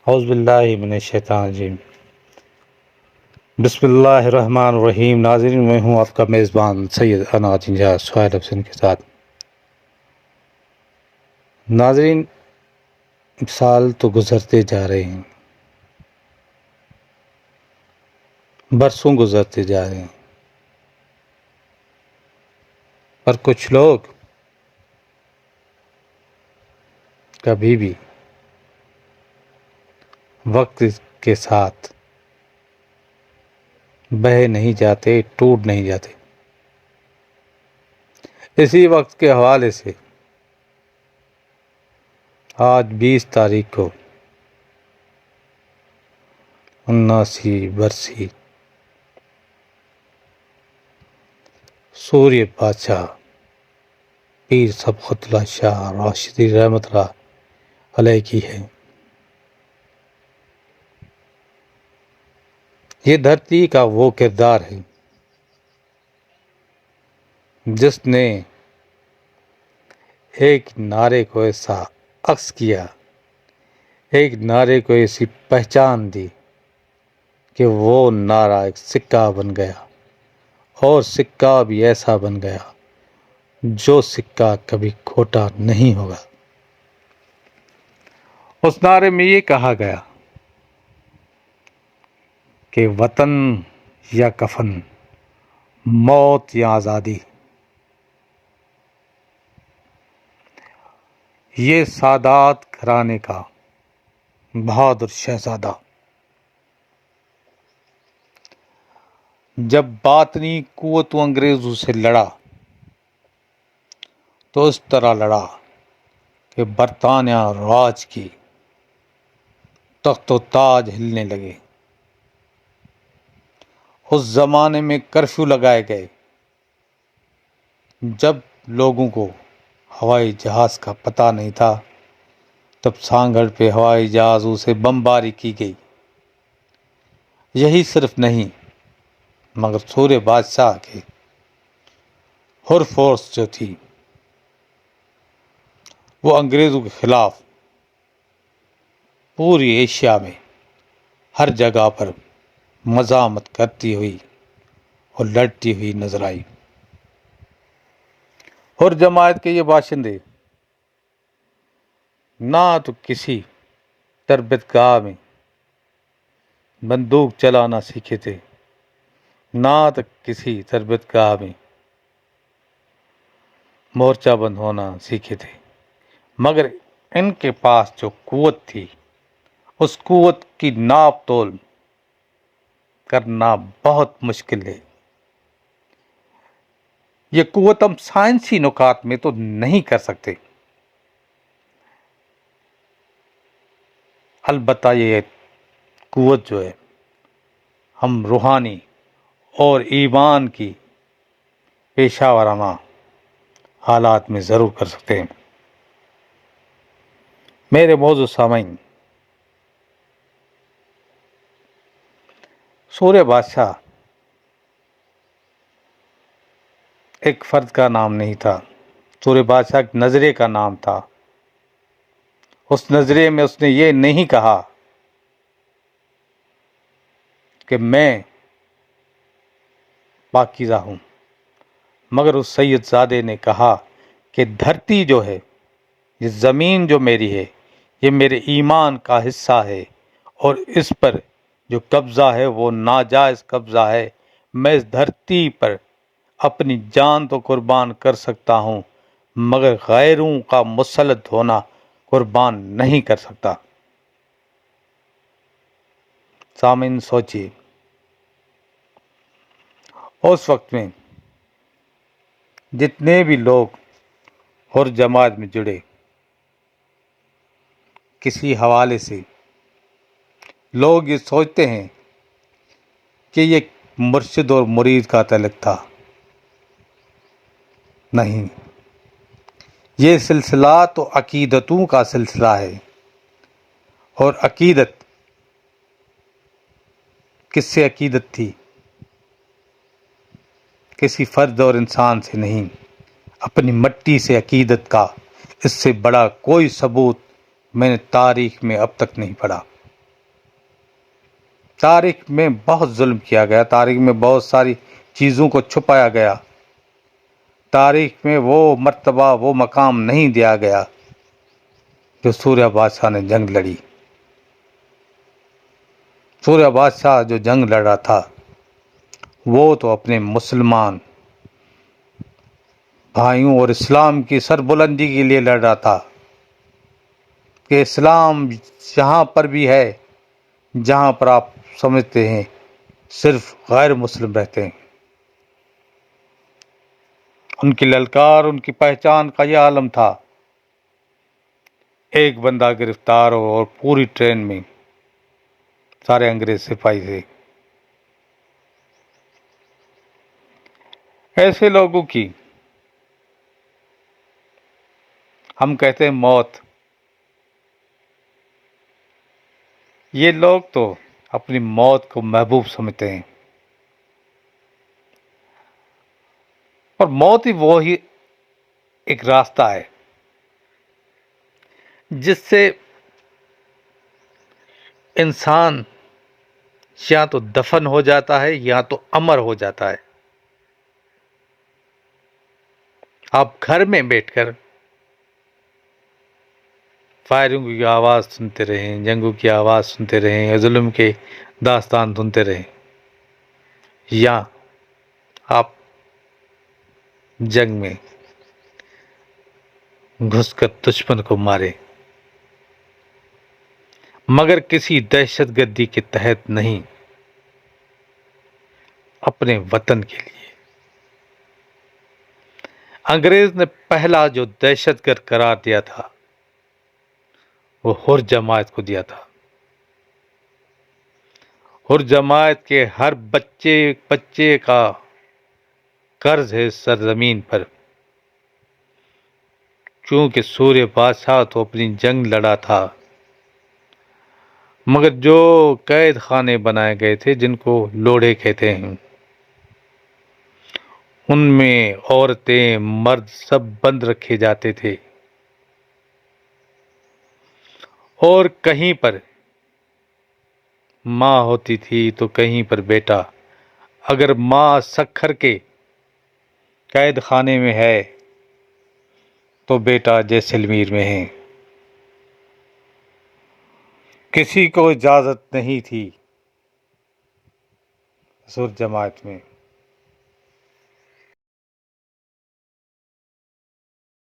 اعوذ باللہ من الشیطان الرجیم بسم اللہ الرحمن الرحیم۔ ناظرین، میں ہوں آپ کا میزبان سید اناج انجاز سہیل حسین کے ساتھ۔ ناظرین، سال تو گزرتے جا رہے ہیں، برسوں گزرتے جا رہے ہیں، پر کچھ لوگ کبھی بھی وقت کے ساتھ بہہ نہیں جاتے، ٹوٹ نہیں جاتے۔ اسی وقت کے حوالے سے آج 20 تاریخ کو 79 برسی سوریہ بادشاہ پیر سبقت اللہ شاہ راشدی رحمۃ اللہ علیہ کی ہے۔ یہ دھرتی کا وہ کردار ہے جس نے ایک نعرے کو ایسا عکس کیا، ایک نعرے کو ایسی پہچان دی کہ وہ نعرہ ایک سکہ بن گیا، اور سکہ بھی ایسا بن گیا جو سکہ کبھی کھوٹا نہیں ہوگا۔ اس نعرے میں یہ کہا گیا کہ وطن یا کفن، موت یا آزادی۔ یہ سادات گھرانے کا بہادر شہزادہ جب باطنی قوتوں انگریزوں سے لڑا تو اس طرح لڑا کہ برطانیہ راج کی تخت و تاج ہلنے لگے۔ اس زمانے میں کرفیو لگائے گئے، جب لوگوں کو ہوائی جہاز کا پتہ نہیں تھا، تب سانگڑ پہ ہوائی جہازوں سے بمباری کی گئی۔ یہی صرف نہیں، مگر سوریہ بادشاہ کے ہر فورس جو تھی وہ انگریزوں کے خلاف پوری ایشیا میں ہر جگہ پر مزاحمت کرتی ہوئی اور لڑتی ہوئی نظر آئی۔ اور جماعت کے یہ باشندے نہ تو کسی تربیت گاہ میں بندوق چلانا سیکھے تھے، نہ تو کسی تربیت گاہ میں مورچہ بند ہونا سیکھے تھے، مگر ان کے پاس جو قوت تھی، اس قوت کی ناپ تول کرنا بہت مشکل ہے۔ یہ قوت ہم سائنسی نکات میں تو نہیں کر سکتے، البتہ یہ قوت جو ہے ہم روحانی اور ایمان کی پیشہ ورانہ حالات میں ضرور کر سکتے ہیں۔ میرے موضوع سامعین، سوریہ بادشاہ ایک فرد کا نام نہیں تھا، سوریہ بادشاہ ایک نظریے کا نام تھا۔ اس نظریے میں اس نے یہ نہیں کہا کہ میں پاکیزہ ہوں، مگر اس سید زادے نے کہا کہ دھرتی جو ہے، یہ زمین جو میری ہے، یہ میرے ایمان کا حصہ ہے، اور اس پر جو قبضہ ہے وہ ناجائز قبضہ ہے۔ میں اس دھرتی پر اپنی جان تو قربان کر سکتا ہوں، مگر غیروں کا مسلط ہونا قربان نہیں کر سکتا۔ سامعین سوچیے، اس وقت میں جتنے بھی لوگ اور جماعت میں جڑے، کسی حوالے سے لوگ یہ سوچتے ہیں کہ یہ مرشد اور مرید کا تعلق تھا۔ نہیں، یہ سلسلہ تو عقیدتوں کا سلسلہ ہے، اور عقیدت کس سے عقیدت تھی؟ کسی فرد اور انسان سے نہیں، اپنی مٹی سے عقیدت کا اس سے بڑا کوئی ثبوت میں نے تاریخ میں اب تک نہیں پڑھا۔ تاریخ میں بہت ظلم کیا گیا، تاریخ میں بہت ساری چیزوں کو چھپایا گیا، تاریخ میں وہ مرتبہ وہ مقام نہیں دیا گیا جو سوریہ بادشاہ نے جنگ لڑی۔ سوریہ بادشاہ جو جنگ لڑا تھا وہ تو اپنے مسلمان بھائیوں اور اسلام کی سربلندی کے لیے لڑ رہا تھا کہ اسلام جہاں پر بھی ہے، جہاں پر آپ سمجھتے ہیں صرف غیر مسلم رہتے ہیں، ان کی للکار، ان کی پہچان کا یہ عالم تھا۔ ایک بندہ گرفتار ہو اور پوری ٹرین میں سارے انگریز سپاہی تھے۔ ایسے لوگوں کی ہم کہتے ہیں موت۔ یہ لوگ تو اپنی موت کو محبوب سمجھتے ہیں، اور موت ہی وہی ایک راستہ ہے جس سے انسان یا تو دفن ہو جاتا ہے یا تو امر ہو جاتا ہے۔ آپ گھر میں بیٹھ کر فائرنگ کی آواز سنتے رہیں، جنگوں کی آواز سنتے رہیں، ظلم کے داستان سنتے رہیں، یا آپ جنگ میں گھس کر دشمن کو مارے، مگر کسی دہشت گردی کے تحت نہیں، اپنے وطن کے لیے۔ انگریز نے پہلا جو دہشت گرد قرار دیا تھا وہ حر جماعت کو دیا تھا۔ حر جماعت کے ہر بچے کا قرض ہے سرزمین پر، چونکہ سوریہ بادشاہ تو اپنی جنگ لڑا تھا، مگر جو قید خانے بنائے گئے تھے جن کو لوڑے کہتے ہیں، ان میں عورتیں مرد سب بند رکھے جاتے تھے، اور کہیں پر ماں ہوتی تھی تو کہیں پر بیٹا۔ اگر ماں سکھر کے قید خانے میں ہے تو بیٹا جیسلمیر میں ہے۔ کسی کو اجازت نہیں تھی حضور جماعت میں